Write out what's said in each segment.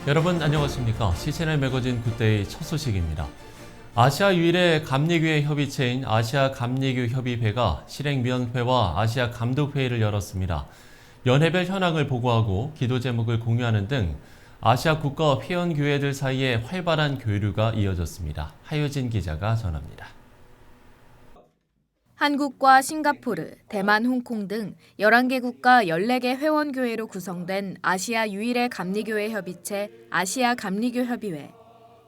여러분 안녕하십니까? 시채널 매거진 굿데이 첫 소식입니다. 아시아 유일의 감리교회 협의체인 아시아 감리교 협의회가 실행위원회와 아시아 감독회의를 열었습니다. 연회별 현황을 보고하고 기도 제목을 공유하는 등 아시아 국가 회원교회들 사이에 활발한 교류가 이어졌습니다. 하효진 기자가 전합니다. 한국과 싱가포르, 대만, 홍콩 등 11개국과 14개 회원교회로 구성된 아시아 유일의 감리교회 협의체 아시아 감리교 협의회.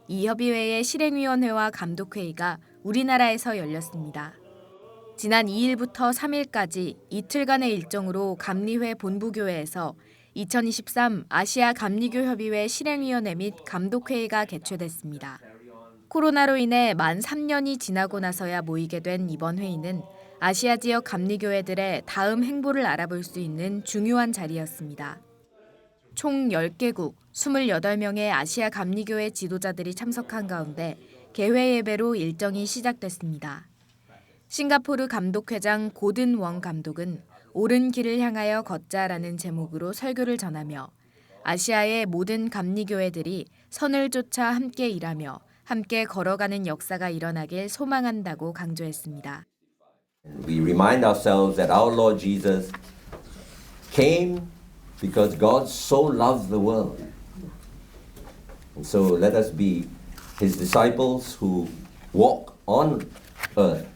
이 협의회의 실행위원회와 감독회의가 우리나라에서 열렸습니다. 지난 2일부터 3일까지 이틀간의 일정으로 감리회 본부교회에서 2023 아시아 감리교 협의회 실행위원회 및 감독회의가 개최됐습니다. 코로나로 인해 만 3년이 지나고 나서야 모이게 된 이번 회의는 아시아 지역 감리교회들의 다음 행보를 알아볼 수 있는 중요한 자리였습니다. 총 10개국, 28명의 아시아 감리교회 지도자들이 참석한 가운데 개회 예배로 일정이 시작됐습니다. 싱가포르 감독회장 고든 웡 감독은 옳은 길을 향하여 걷자라는 제목으로 설교를 전하며 아시아의 모든 감리교회들이 선을 쫓아 함께 일하며 함께 걸어가는 역사가 일어나길 소망한다고 강조했습니다. We remind ourselves that our Lord Jesus came because God so loved the world. And so let us be His disciples who walk on earth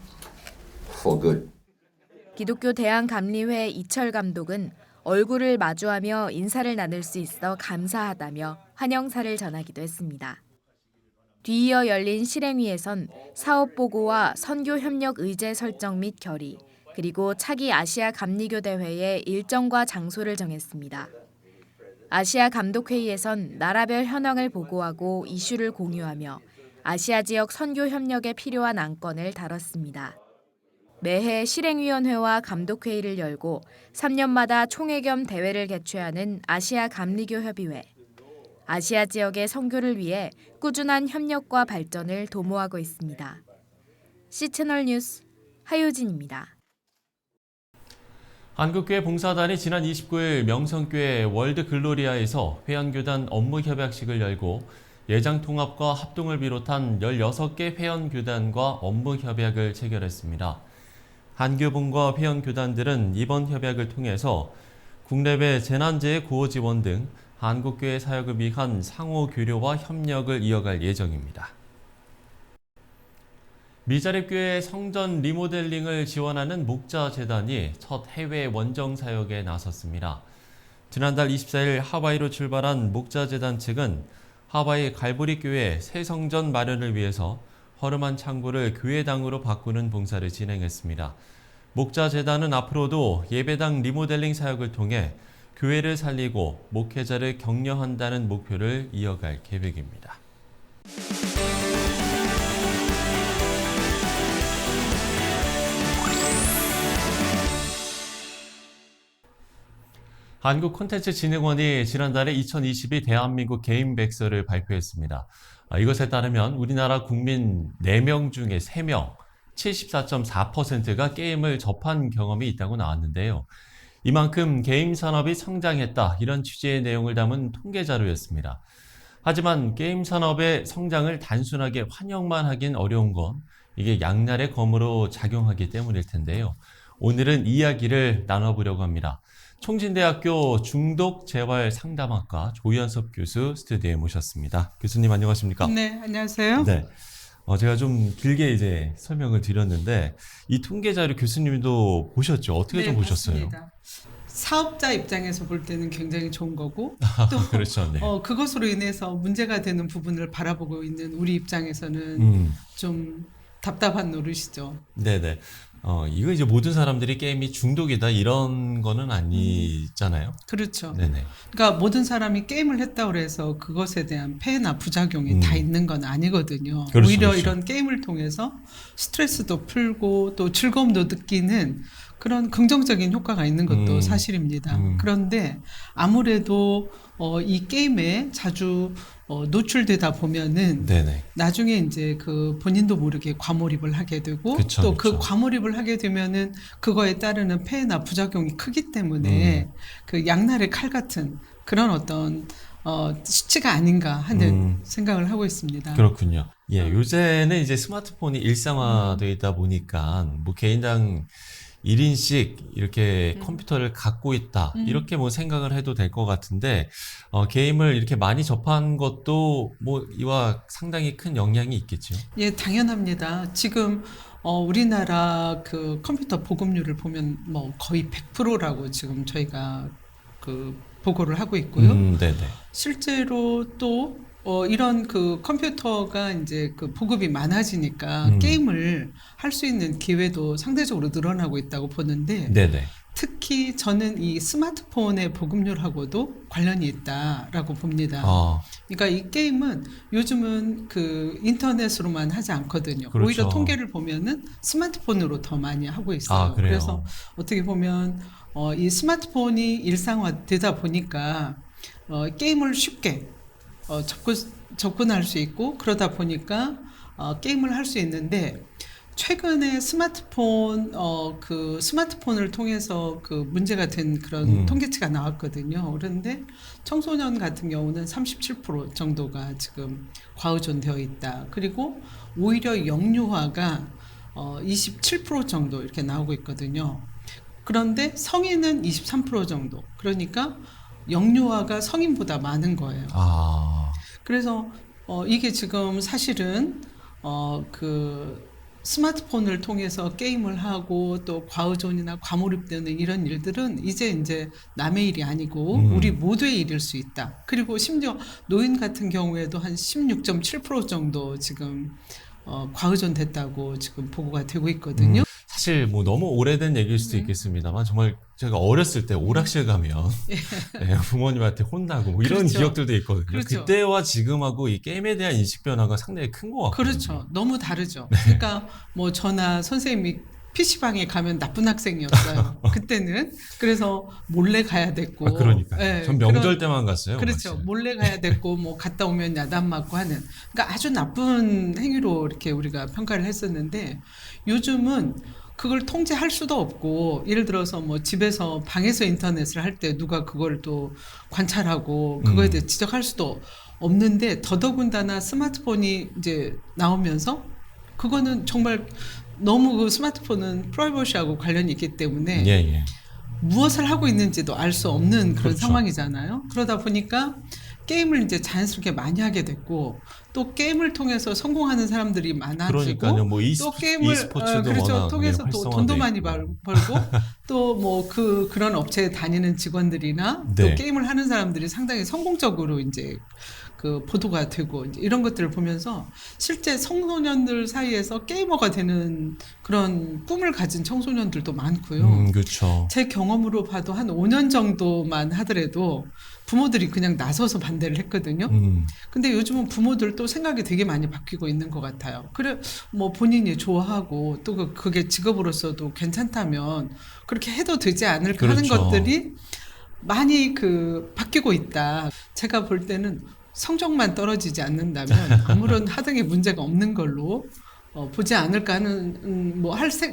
for good. 기독교 대한감리회 이철 감독은 얼굴을 마주하며 인사를 나눌 수 있어 감사하다며 환영사를 전하기도 했습니다. 뒤이어 열린 실행위에선 사업보고와 선교협력 의제 설정 및 결의, 그리고 차기 아시아 감리교 대회의 일정과 장소를 정했습니다. 아시아 감독회의에선 나라별 현황을 보고하고 이슈를 공유하며 아시아 지역 선교협력에 필요한 안건을 다뤘습니다. 매해 실행위원회와 감독회의를 열고 3년마다 총회 겸 대회를 개최하는 아시아 감리교 협의회. 아시아 지역의 선교를 위해 꾸준한 협력과 발전을 도모하고 있습니다. 시채널 뉴스 하효진입니다. 한국교회 봉사단이 지난 29일 명성교회 월드글로리아에서 회원교단 업무협약식을 열고 예장통합과 합동을 비롯한 16개 회원교단과 업무협약을 체결했습니다. 한교봉과 회원교단들은 이번 협약을 통해서 국내외 재난재해 구호 지원 등 한국교회 사역을 위한 상호 교류와 협력을 이어갈 예정입니다. 미자립교회 성전 리모델링을 지원하는 목자재단이 첫 해외 원정 사역에 나섰습니다. 지난달 24일 하와이로 출발한 목자재단 측은 하와이 갈보리교회 새 성전 마련을 위해서 허름한 창고를 교회당으로 바꾸는 봉사를 진행했습니다. 목자재단은 앞으로도 예배당 리모델링 사역을 통해 교회를 살리고 목회자를 격려한다는 목표를 이어갈 계획입니다. 한국콘텐츠진흥원이 지난달에 2022 대한민국 개인 백서를 발표했습니다. 이것에 따르면 우리나라 국민 4명 중에 3명, 74.4%가 게임을 접한 경험이 있다고 나왔는데요. 이만큼 게임 산업이 성장했다, 이런 취지의 내용을 담은 통계 자료였습니다. 하지만 게임 산업의 성장을 단순하게 환영만 하긴 어려운 건 이게 양날의 검으로 작용하기 때문일 텐데요. 오늘은 이야기를 나눠보려고 합니다. 총진대학교 중독재활상담학과 조현섭 교수 스튜디오에 모셨습니다. 교수님 안녕하십니까? 네, 안녕하세요. 네. 제가 좀 길게 이제 설명을 드렸는데 이 통계 자료 교수님도 보셨죠? 어떻게 좀 보셨어요? 맞습니다. 사업자 입장에서 볼 때는 굉장히 좋은 거고 또 그렇죠. 네. 그것으로 인해서 문제가 되는 부분을 바라보고 있는 우리 입장에서는 좀 답답한 노릇이죠. 네네. 이거 이제 모든 사람들이 게임이 중독이다 이런 거는 아니잖아요. 그렇죠. 네네. 그러니까 모든 사람이 게임을 했다고 해서 그것에 대한 폐해나 부작용이 다 있는 건 아니거든요. 그렇죠, 오히려 그렇죠. 이런 게임을 통해서 스트레스도 풀고 또 즐거움도 느끼는 그런 긍정적인 효과가 있는 것도 사실입니다. 그런데 아무래도 이 게임에 자주 노출되다 보면은 네네. 나중에 이제 그 본인도 모르게 과몰입을 하게 되고 그쵸, 또 그 그쵸. 과몰입을 하게 되면은 그거에 따르는 폐해나 부작용이 크기 때문에 그 양날의 칼 같은 그런 어떤 수치가 아닌가 하는 생각을 하고 있습니다. 그렇군요. 예, 요새는 이제 스마트폰이 일상화되어 있다 보니까 뭐 개인당 1인씩 이렇게 컴퓨터를 갖고 있다. 이렇게 뭐 생각을 해도 될 것 같은데, 게임을 이렇게 많이 접한 것도 뭐 이와 상당히 큰 영향이 있겠죠. 예, 당연합니다. 지금 우리나라 그 컴퓨터 보급률을 보면 뭐 거의 100%라고 지금 저희가 그 보고를 하고 있고요. 네네. 실제로 또 이런 그 컴퓨터가 이제 그 보급이 많아지니까 게임을 할 수 있는 기회도 상대적으로 늘어나고 있다고 보는데 네네. 특히 저는 이 스마트폰의 보급률하고도 관련이 있다라고 봅니다. 아, 그러니까 이 게임은 요즘은 그 인터넷으로만 하지 않거든요. 그렇죠. 오히려 통계를 보면은 스마트폰으로 더 많이 하고 있어요. 아, 그래요? 그래서 어떻게 보면 이 스마트폰이 일상화되다 보니까 게임을 쉽게 접근할 수 있고 그러다 보니까 게임을 할 수 있는데 최근에 스마트폰을 통해서 그 문제가 된 그런 통계치가 나왔거든요. 그런데 청소년 같은 경우는 37% 정도가 지금 과의존되어 있다. 그리고 오히려 영유아가 27% 정도 이렇게 나오고 있거든요. 그런데 성인은 23% 정도. 그러니까 영유아가 성인보다 많은 거예요. 아, 그래서 이게 지금 사실은 그 스마트폰을 통해서 게임을 하고 또 과의존이나 과몰입되는 이런 일들은 이제 남의 일이 아니고 우리 모두의 일일 수 있다. 그리고 심지어 노인 같은 경우에도 한 16.7% 정도 지금 과의존됐다고 지금 보고가 되고 있거든요. 사실 뭐 너무 오래된 얘기일 수도 있겠습니다만 정말 제가 어렸을 때 오락실 가면 네, 부모님한테 혼나고 뭐 이런 그렇죠. 기억들도 있거든요. 그렇죠. 그때와 지금하고 이 게임에 대한 인식 변화가 상당히 큰 것 같거든요. 그렇죠. 너무 다르죠. 그러니까 뭐 저나 선생님이 PC방에 가면 나쁜 학생이었어요. 그때는. 그래서 몰래 가야 됐고. 아, 그러니까요. 예, 전 명절 때만 갔어요. 그렇죠. 오락실. 몰래 가야 됐고 뭐 갔다 오면 야단 맞고 하는. 그러니까 아주 나쁜 행위로 이렇게 우리가 평가를 했었는데 요즘은 그걸 통제할 수도 없고 예를 들어서 뭐 집에서 방에서 인터넷을 할 때 누가 그걸 또 관찰하고 그거에 대해 지적할 수도 없는데 더더군다나 스마트폰이 이제 나오면서 그거는 정말 너무 그 스마트폰은 프라이버시하고 관련이 있기 때문에 예, 예. 무엇을 하고 있는지도 알 수 없는 그런 그렇죠. 상황이잖아요. 그러다 보니까 게임을 이제 자연스럽게 많이 하게 됐고 또 게임을 통해서 성공하는 사람들이 많아지고 그러니까요. 뭐 또 게임을 e스포츠도 그렇죠. 워낙 통해서 또 돈도 활성화돼 많이 있고. 벌고 또 뭐 그런 업체에 다니는 직원들이나 네. 또 게임을 하는 사람들이 상당히 성공적으로 이제 그 보도가 되고 이제 이런 것들을 보면서 실제 청소년들 사이에서 게이머가 되는 그런 꿈을 가진 청소년들도 많고요. 그렇죠. 제 경험으로 봐도 한 5년 정도만 하더라도 부모들이 그냥 나서서 반대를 했거든요. 근데 요즘은 부모들도 생각이 되게 많이 바뀌고 있는 것 같아요. 그래, 뭐 본인이 좋아하고 또 그게 직업으로서도 괜찮다면 그렇게 해도 되지 않을까 하는 그렇죠. 것들이 많이 바뀌고 있다. 제가 볼 때는 성적만 떨어지지 않는다면 아무런 하등의 문제가 없는 걸로 보지 않을까 하는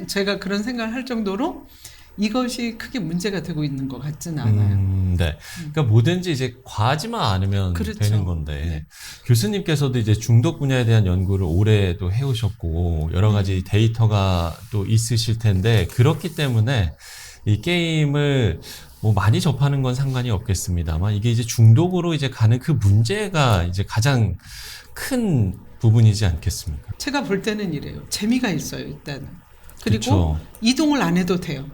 제가 그런 생각을 할 정도로 이것이 크게 문제가 되고 있는 것 같지는 않아요. 네. 그러니까 뭐든지 이제 과하지만 않으면 그렇죠. 되는 건데 네. 교수님께서도 이제 중독 분야에 대한 연구를 오래 또 해오셨고 여러 가지 데이터가 또 있으실 텐데 그렇기 때문에 이 게임을 뭐 많이 접하는 건 상관이 없겠습니다만 이게 이제 중독으로 이제 가는 그 문제가 이제 가장 큰 부분이지 않겠습니까? 제가 볼 때는 이래요. 재미가 있어요, 일단은. 그리고 그쵸. 이동을 안 해도 돼요.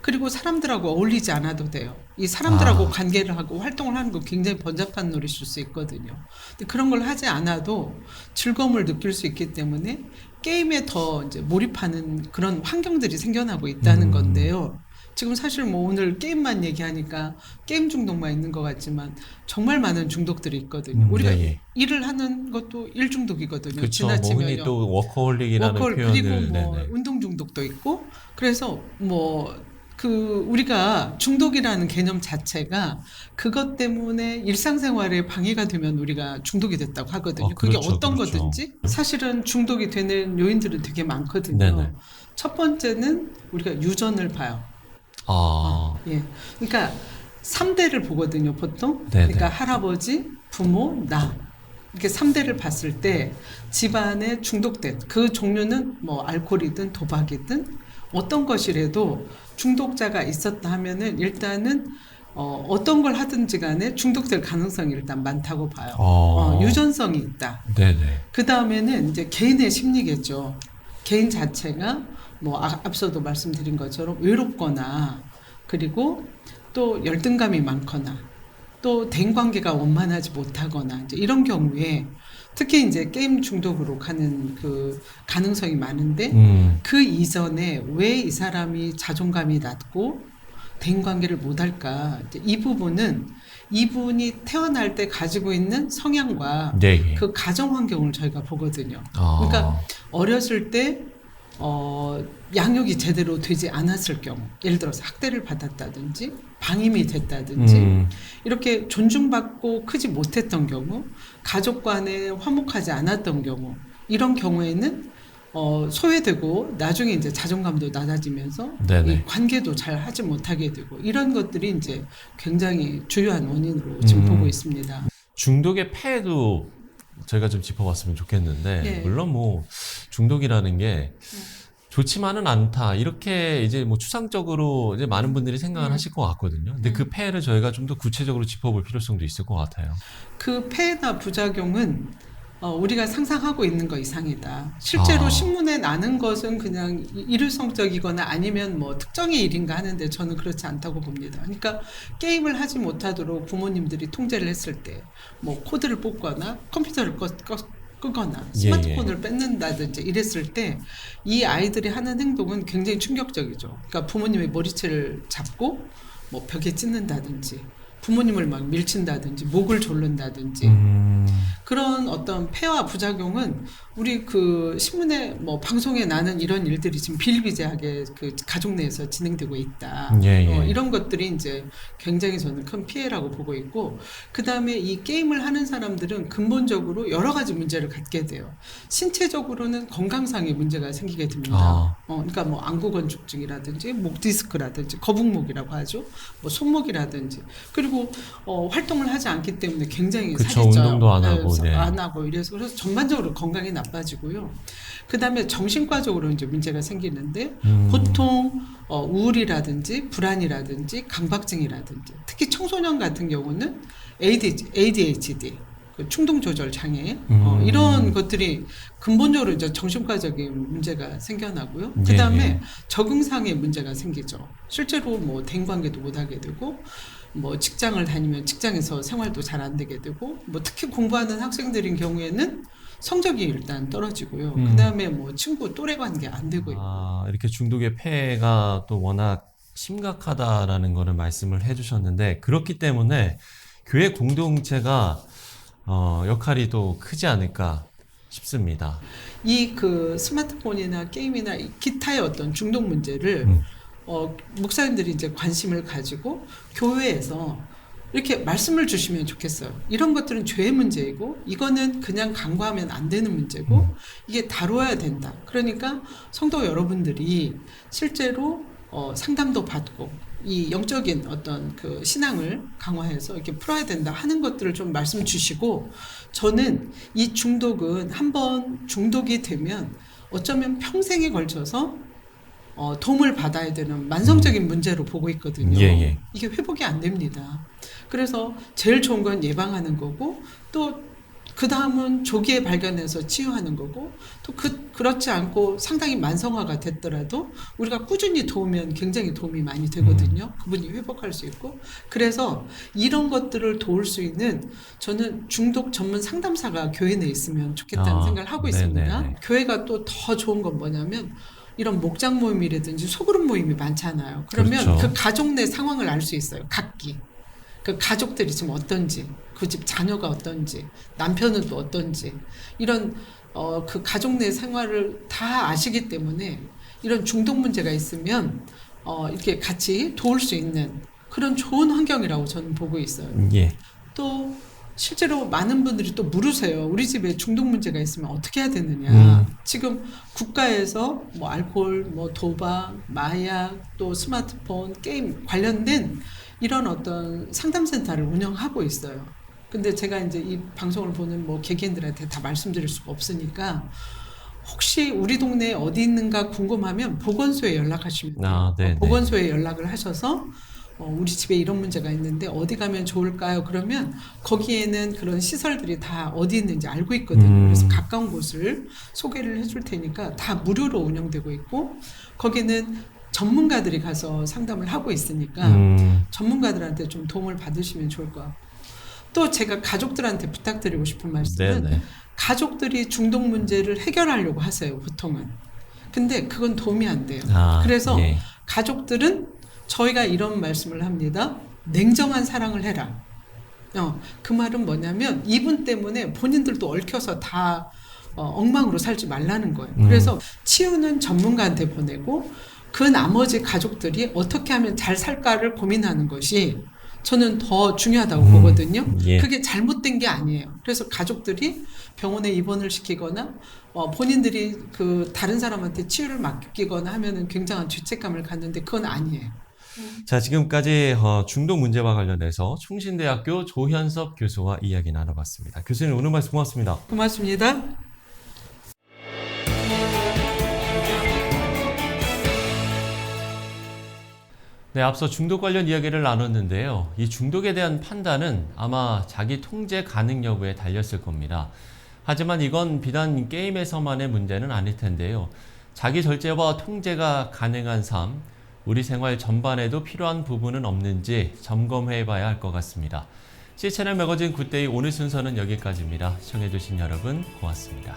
그리고 사람들하고 어울리지 않아도 돼요. 이 사람들하고 관계를 하고 활동을 하는 거 굉장히 번잡한 놀이실 수 있거든요. 근데 그런 걸 하지 않아도 즐거움을 느낄 수 있기 때문에 게임에 더 이제 몰입하는 그런 환경들이 생겨나고 있다는 건데요. 지금 사실 뭐 오늘 게임만 얘기하니까 게임 중독만 있는 것 같지만 정말 많은 중독들이 있거든요. 우리가 예, 예. 일을 하는 것도 일 중독이거든요. 그렇죠. 뭐 흔히 지나치면요. 또 워커홀릭이라는 표현을 그리고 뭐 네네. 운동 중독도 있고 그래서 뭐 우리가 중독이라는 개념 자체가 그것 때문에 일상생활에 방해가 되면 우리가 중독이 됐다고 하거든요. 그게 그렇죠, 어떤 그렇죠. 거든지 사실은 중독이 되는 요인들은 되게 많거든요. 네네. 첫 번째는 우리가 유전을 봐요. 예. 그러니까 3대를 보거든요, 보통. 네네. 그러니까 할아버지, 부모, 나. 이렇게 3대를 봤을 때 집안에 중독된 그 종류는 뭐 알코올이든 도박이든 어떤 것이라도 중독자가 있었다 하면은 일단은 어떤 걸 하든지 간에 중독될 가능성이 일단 많다고 봐요. 유전성이 있다. 네네. 그 다음에는 이제 개인의 심리겠죠. 개인 자체가 뭐 앞서도 말씀드린 것처럼 외롭거나 그리고 또 열등감이 많거나 또 대인관계가 원만하지 못하거나 이제 이런 경우에 특히 이제 게임 중독으로 가는 그 가능성이 많은데 그 이전에 왜 이 사람이 자존감이 낮고 대인관계를 못할까 이제 이 부분은 이분이 태어날 때 가지고 있는 성향과 예, 예. 그 가정 환경을 저희가 보거든요. 그러니까 어렸을 때 양육이 제대로 되지 않았을 경우, 예를 들어서 학대를 받았다든지 방임이 됐다든지 이렇게 존중받고 크지 못했던 경우, 가족 간에 화목하지 않았던 경우, 이런 경우에는 소외되고 나중에 이제 자존감도 낮아지면서 네네. 이 관계도 잘 하지 못하게 되고 이런 것들이 이제 굉장히 주요한 원인으로 지금 보고 있습니다. 중독의 폐해도 저희가 좀 짚어봤으면 좋겠는데 네. 물론 뭐 중독이라는 게 좋지만은 않다 이렇게 이제 뭐 추상적으로 이제 많은 분들이 생각을 하실 것 같거든요. 근데 그 폐해를 저희가 좀 더 구체적으로 짚어볼 필요성도 있을 것 같아요. 그 폐해나 부작용은 우리가 상상하고 있는 것 이상이다. 실제로 신문에 나는 것은 그냥 일회성적이거나 아니면 뭐 특정의 일인가 하는데 저는 그렇지 않다고 봅니다. 그러니까 게임을 하지 못하도록 부모님들이 통제를 했을 때 뭐 코드를 뽑거나 컴퓨터를 끄거나 스마트폰을 뺏는다든지 이랬을 때 이 아이들이 하는 행동은 굉장히 충격적이죠. 그러니까 부모님의 머리채를 잡고 뭐 벽에 찢는다든지 부모님을 막 밀친다든지 목을 조른다든지 그런 어떤 폐와 부작용은 우리 그 신문에 뭐 방송에 나는 이런 일들이 지금 비일비재하게 그 가족 내에서 진행되고 있다. 이런 것들이 이제 굉장히 저는 큰 피해라고 보고 있고 그 다음에 이 게임을 하는 사람들은 근본적으로 여러 가지 문제를 갖게 돼요. 신체적으로는 건강상의 문제가 생기게 됩니다. 그러니까 뭐 안구건축증이라든지 목 디스크라든지 거북목이라고 하죠. 뭐 손목이라든지 그리고 활동을 하지 않기 때문에 굉장히 그쵸, 살이 쪄요. 운동도 안 하고, 네. 안 하고 이래서 그래서 전반적으로 건강이 나빠지고요. 그 다음에 정신과적으로 이제 문제가 생기는데 보통 우울이라든지 불안이라든지 강박증이라든지 특히 청소년 같은 경우는 ADHD 그 충동 조절 장애 이런 것들이 근본적으로 이제 정신과적인 문제가 생겨나고요. 그 다음에 적응상의 문제가 생기죠. 실제로 뭐 대인관계도 못하게 되고. 뭐 직장을 다니면 직장에서 생활도 잘 안 되게 되고 뭐 특히 공부하는 학생들인 경우에는 성적이 일단 떨어지고요. 그다음에 뭐 친구 또래 관계 안 되고 이렇게 중독의 폐해가 또 워낙 심각하다라는 거를 말씀을 해주셨는데 그렇기 때문에 교회 공동체가 역할이 또 크지 않을까 싶습니다. 이 그 스마트폰이나 게임이나 기타의 어떤 중독 문제를 목사님들이 이제 관심을 가지고 교회에서 이렇게 말씀을 주시면 좋겠어요. 이런 것들은 죄의 문제이고 이거는 그냥 간과하면 안 되는 문제고 이게 다뤄야 된다. 그러니까 성도 여러분들이 실제로 상담도 받고 이 영적인 어떤 그 신앙을 강화해서 이렇게 풀어야 된다 하는 것들을 좀 말씀 주시고 저는 이 중독은 한번 중독이 되면 어쩌면 평생에 걸쳐서 도움을 받아야 되는 만성적인 문제로 보고 있거든요. 이게 회복이 안 됩니다. 그래서 제일 좋은 건 예방하는 거고 또 그 다음은 조기에 발견해서 치유하는 거고 또 그렇지 않고 상당히 만성화가 됐더라도 우리가 꾸준히 도우면 굉장히 도움이 많이 되거든요. 그분이 회복할 수 있고 그래서 이런 것들을 도울 수 있는 저는 중독 전문 상담사가 교회 내에 있으면 좋겠다는 생각을 하고 있습니다. 교회가 또 더 좋은 건 뭐냐면 이런 목장 모임이라든지 소그룹 모임이 많잖아요. 그러면 그렇죠. 그 가족 내 상황을 알 수 있어요. 각기. 그 가족들이 지금 어떤지, 그 집 자녀가 어떤지, 남편은 또 어떤지, 이런 그 가족 내 생활을 다 아시기 때문에 이런 중독 문제가 있으면 이렇게 같이 도울 수 있는 그런 좋은 환경이라고 저는 보고 있어요. 예. 또 실제로 많은 분들이 또 물으세요. 우리 집에 중독 문제가 있으면 어떻게 해야 되느냐. 지금 국가에서 뭐 알코올, 뭐 도박, 마약, 또 스마트폰, 게임 관련된 이런 어떤 상담센터를 운영하고 있어요. 근데 제가 이제 이 방송을 보는 뭐 개개인들한테 다 말씀드릴 수가 없으니까 혹시 우리 동네에 어디 있는가 궁금하면 보건소에 연락하시면 돼요. 네네. 보건소에 연락을 하셔서 우리 집에 이런 문제가 있는데 어디 가면 좋을까요? 그러면 거기에는 그런 시설들이 다 어디 있는지 알고 있거든요. 그래서 가까운 곳을 소개를 해줄 테니까 다 무료로 운영되고 있고 거기는 전문가들이 가서 상담을 하고 있으니까 전문가들한테 좀 도움을 받으시면 좋을 것 같고 또 제가 가족들한테 부탁드리고 싶은 말씀은 네네. 가족들이 중독 문제를 해결하려고 하세요, 보통은. 근데 그건 도움이 안 돼요. 아, 그래서 예. 가족들은 저희가 이런 말씀을 합니다. 냉정한 사랑을 해라. 그 말은 뭐냐면 이분 때문에 본인들도 얽혀서 다 엉망으로 살지 말라는 거예요. 그래서 치유는 전문가한테 보내고 그 나머지 가족들이 어떻게 하면 잘 살까를 고민하는 것이 저는 더 중요하다고 보거든요. 예. 그게 잘못된 게 아니에요. 그래서 가족들이 병원에 입원을 시키거나 본인들이 그 다른 사람한테 치유를 맡기거나 하면은 굉장한 죄책감을 갖는데 그건 아니에요. 자, 지금까지 중독 문제와 관련해서 충신대학교 조현섭 교수와 이야기 나눠봤습니다. 교수님 오늘 말씀 고맙습니다. 고맙습니다. 네, 앞서 중독 관련 이야기를 나눴는데요. 이 중독에 대한 판단은 아마 자기 통제 가능 여부에 달렸을 겁니다. 하지만 이건 비단 게임에서만의 문제는 아닐 텐데요. 자기 절제와 통제가 가능한 삶, 우리 생활 전반에도 필요한 부분은 없는지 점검해 봐야 할 것 같습니다. C채널 매거진 굿데이 오늘 순서는 여기까지입니다. 시청해주신 여러분 고맙습니다.